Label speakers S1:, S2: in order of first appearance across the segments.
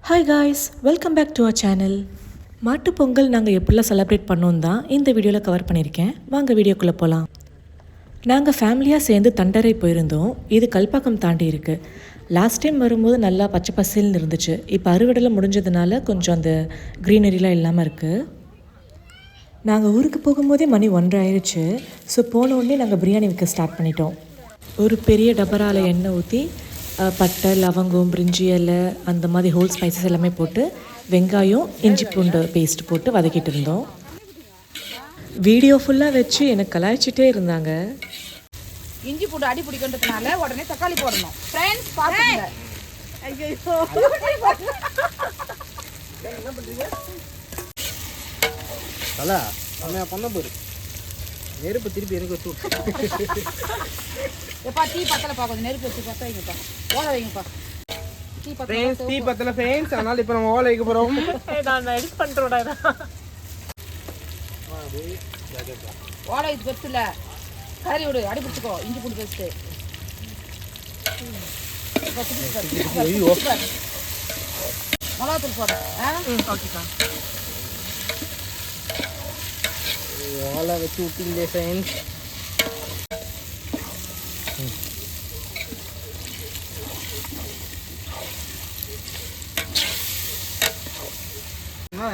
S1: Hi guys, welcome back to our channel. Mattu Pongal நாங்கள் எப்படிலாம் celebrate பண்ணோம் தான் இந்த வீடியோவில் கவர் பண்ணியிருக்கேன். வாங்க வீடியோக்குள்ளே போகலாம். நாங்கள் ஃபேமிலியாக சேர்ந்து தண்டரை போயிருந்தோம். இது கல்பாக்கம் தாண்டி இருக்குது. லாஸ்ட் டைம் வரும்போது நல்லா பச்சை பசேல்னு இருந்துச்சு. இப்போ அறுவடையில் முடிஞ்சதுனால கொஞ்சம் அந்த க்ரீனரிலாம் இல்லாமல் இருக்குது. நாங்கள் ஊருக்கு போகும்போதே மணி 1:30 ஆயிடுச்சு. ஸோ போன உடனே நாங்கள் பிரியாணி வைக்க ஸ்டார்ட் பண்ணிட்டோம். ஒரு பெரிய டபரால் எண்ணெய் ஊற்றி பட்டை, லவங்கம், பிரிஞ்சி இலை, அந்த மாதிரி ஹோல் ஸ்பைசஸ் எல்லாமே போட்டு வெங்காயம், இஞ்சி பூண்டு பேஸ்ட் போட்டு வதக்கிட்டு இருந்தோம். வீடியோ ஃபுல்லாக வச்சு எனக்கு கலாய்ச்சிட்டே இருந்தாங்க.
S2: இஞ்சி பூண்டு அடி பிடிக்கிறதுனால உடனே தக்காளி போடணும். ஃப்ரெண்ட்ஸ் பாருங்க. ஐயோ என்ன பண்றீங்க?
S3: தலா அம்மா பண்ண போறேன். நெருப்பு திருப்பி எனக்கு வச்சு
S2: எப்பா டீ பத்தல பா, கொஞ்சம் நெருப்பு வச்சு பத்த வைங்கப்பா, ஓலை வைங்கப்பா. டீ
S3: பத்தல ஃப்ரெண்ட்ஸ், அதனால இப்போ நம்ம ஓலை வைக்க போறோம்.
S1: நான் எடிட் பண்றேன்டா.
S2: ஓலை இது பெருசுல கறி விடு, அடி பிடிச்சிக்கோ. இஞ்சி பூண்டு பேஸ்ட் மிளகாத்தூள் போடுறேன்.
S1: ஓகேக்கா.
S3: ஓலை வச்சு விட்டீங்களே ஃப்ரெண்ட்ஸ்.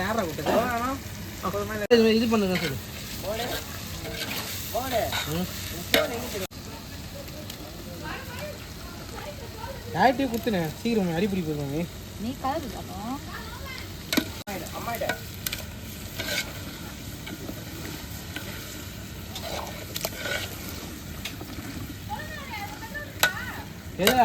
S3: யாரா கூட்டது இது பண்ணுங்க சொல்லு. யார்கிட்டயும் குத்துனேன் சீக்கிரம் அடிப்படி போயிருவாங்க.
S2: நீ கலரு அம்மாயிட
S3: எதா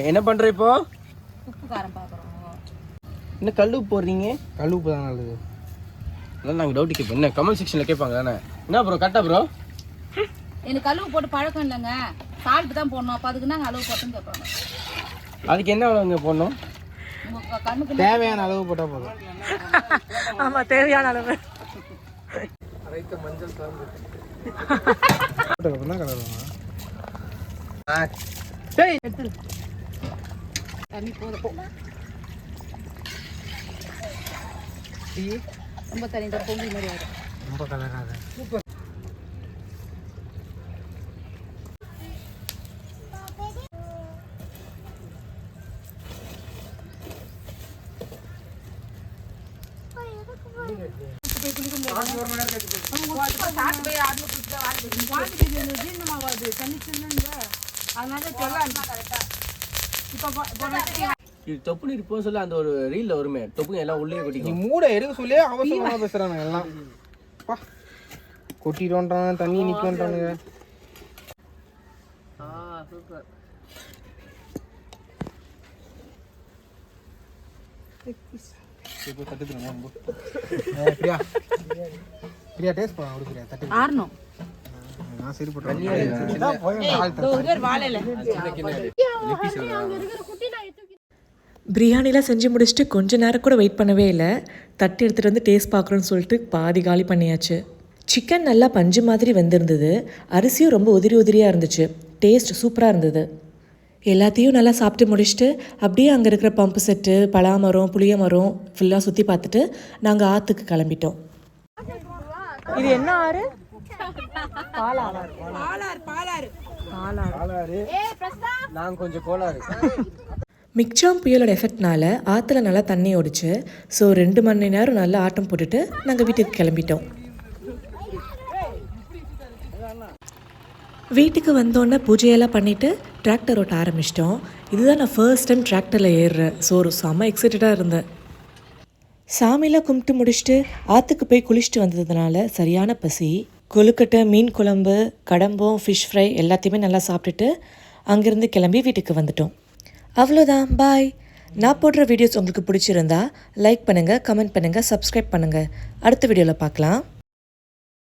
S3: என்ன பண்ற இப்போ?
S2: உப்பு காரம் பார்க்குறோம்.
S3: என்ன கல் உப்பு போடுறீங்க? கல் உப்பு தான் நல்லது. அதான் நாங்கள் டவுட் கேட்போம். என்ன கமெண்ட் செக்ஷனில் கேட்பாங்க தானே. என்ன ப்ரோ கரெக்டா ப்ரோ?
S2: எனக்கு கழுவு போட்டு பழக்கம் இல்லைங்க, சால்ட் தான் போடணும். அப்போ அதுக்கு நாங்கள் அளவு போட்டுன்னு கேட்பாங்க.
S3: அதுக்கு என்ன அளவுங்க போடணும்?
S2: உங்கள் கண்ணுக்கு
S3: தேவையான அளவு போட்டால் போதும்.
S1: ஆமாம், தேவையான அளவு.
S3: மஞ்சள்
S2: தண்ணி போதும். ரொம்ப தண்ணி தான் பொங்கல் மாதிரி ஆகும்.
S3: ரொம்ப கலராக தொப்பு நீர் போக சொல்ல அந்த ஒரு ரீல்ல வருமே, தொப்புங்க எல்லாம் உள்ளே கொட்டிக்கும். நீ மூட எடுக்க சொல்லி அவசரமா பேசுறாங்க எல்லாம். கொட்டிட்டோன்றான், தண்ணி நிக்கோன்றானுங்க. சூப்பர். இப்போ தட்டுதுங்க ரொம்ப. பிரியா பிரியா டேஸ்ட் பண்ணு. ஒரு பிரியா தட்டு ஆறணும். நான் சரி போட்றேன். இதான் போய் ஒரு வாழையில
S1: பிரியாணிலாம் செஞ்சு முடிச்சுட்டு கொஞ்ச நேரம் கூட வெயிட் பண்ணவே இல்லை. தட்டு எடுத்துகிட்டு வந்து டேஸ்ட் பார்க்குறோன்னு சொல்லிட்டு பாதி காலி பண்ணியாச்சு. சிக்கன் நல்லா பஞ்சு மாதிரி வெந்திருந்தது. அரிசியும் ரொம்ப உதிரியாக இருந்துச்சு. டேஸ்ட் சூப்பராக இருந்தது. எல்லாத்தையும் நல்லா சாப்பிட்டு முடிச்சுட்டு அப்படியே அங்கே இருக்கிற பம்பு செட்டு, பலாமரம், புளிய மரம் ஃபுல்லாக சுற்றி பார்த்துட்டு நாங்கள் ஆற்றுக்கு கிளம்பிட்டோம். இது என்ன ஆறு?
S3: நான் கொஞ்சம் கோளாறு.
S1: மிக்ஜாம் புயலோட எஃபெக்ட்னால ஆற்றுல நல்லா தண்ணி ஓடிச்சு. ஸோ 2 மணி நேரம் நல்லா ஆட்டம் போட்டுட்டு நாங்கள் வீட்டுக்கு கிளம்பிட்டோம். வீட்டுக்கு வந்தோடனே பூஜையெல்லாம் பண்ணிவிட்டு டிராக்டர் ஓட்ட ஆரம்பிச்சிட்டோம். இதுதான் நான் ஃபர்ஸ்ட் டைம் டிராக்டரில் ஏறுறேன். ஸோ ஒரு செம்ம எக்ஸைட்டடாக இருந்தேன். சாமியெல்லாம் கும்பிட்டு முடிச்சுட்டு ஆற்றுக்கு போய் குளிச்சுட்டு வந்ததுனால சரியான பசி. கொழுக்கட்டை, மீன் குழம்பு, கடம்பம், ஃபிஷ் ஃப்ரை எல்லாத்தையுமே நல்லா சாப்பிட்டுட்டு அங்கேருந்து கிளம்பி வீட்டுக்கு வந்துட்டோம். அவ்வளோதான், பாய். நான் போடுற வீடியோஸ் உங்களுக்கு பிடிச்சிருந்தா லைக் பண்ணுங்கள், கமெண்ட் பண்ணுங்கள், சப்ஸ்கிரைப் பண்ணுங்கள். அடுத்த வீடியோவில் பார்க்கலாம்.